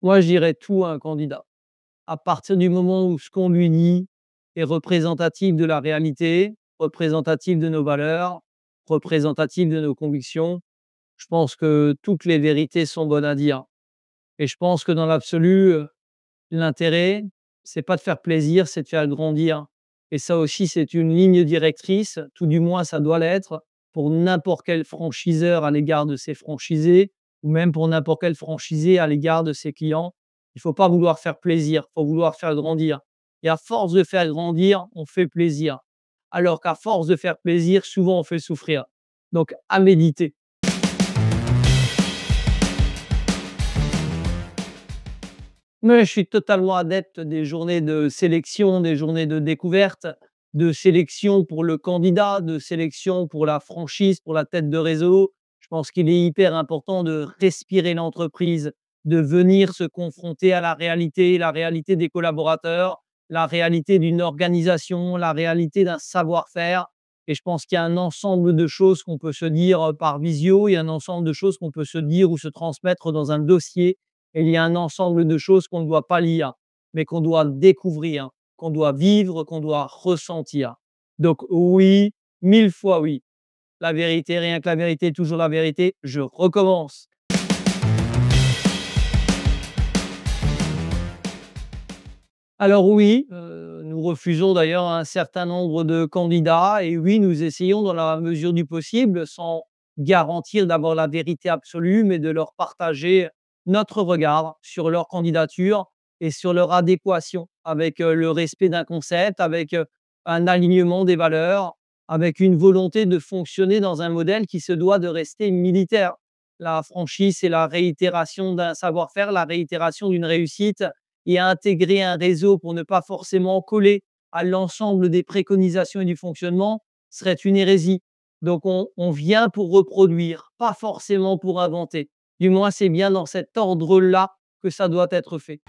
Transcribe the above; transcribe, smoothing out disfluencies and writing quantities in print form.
Moi, je dirais tout à un candidat. À partir du moment où ce qu'on lui dit est représentatif de la réalité, représentatif de nos valeurs, représentatif de nos convictions, je pense que toutes les vérités sont bonnes à dire. Et je pense que dans l'absolu, l'intérêt, c'est pas de faire plaisir, c'est de faire grandir. Et ça aussi, c'est une ligne directrice, tout du moins ça doit l'être, pour n'importe quel franchiseur à l'égard de ses franchisés, ou même pour n'importe quel franchisé à l'égard de ses clients. Il ne faut pas vouloir faire plaisir, il faut vouloir faire grandir. Et à force de faire grandir, on fait plaisir. Alors qu'à force de faire plaisir, souvent on fait souffrir. Donc à méditer. Mais je suis totalement adepte des journées de sélection, des journées de découverte, de sélection pour le candidat, de sélection pour la franchise, pour la tête de réseau. Je pense qu'il est hyper important de respirer l'entreprise, de venir se confronter à la réalité des collaborateurs, la réalité d'une organisation, la réalité d'un savoir-faire. Et je pense qu'il y a un ensemble de choses qu'on peut se dire par visio, il y a un ensemble de choses qu'on peut se dire ou se transmettre dans un dossier et il y a un ensemble de choses qu'on ne doit pas lire, mais qu'on doit découvrir, qu'on doit vivre, qu'on doit ressentir. Donc oui, 1000 fois oui. La vérité, rien que la vérité, toujours la vérité. Je recommence. Alors oui, nous refusons d'ailleurs un certain nombre de candidats et oui, nous essayons dans la mesure du possible, sans garantir d'avoir la vérité absolue, mais de leur partager notre regard sur leur candidature et sur leur adéquation avec, le respect d'un concept, avec, un alignement des valeurs, avec une volonté de fonctionner dans un modèle qui se doit de rester militaire. La franchise, c'est la réitération d'un savoir-faire, la réitération d'une réussite et à intégrer un réseau pour ne pas forcément coller à l'ensemble des préconisations et du fonctionnement serait une hérésie. Donc on vient pour reproduire, pas forcément pour inventer. Du moins, c'est bien dans cet ordre-là que ça doit être fait.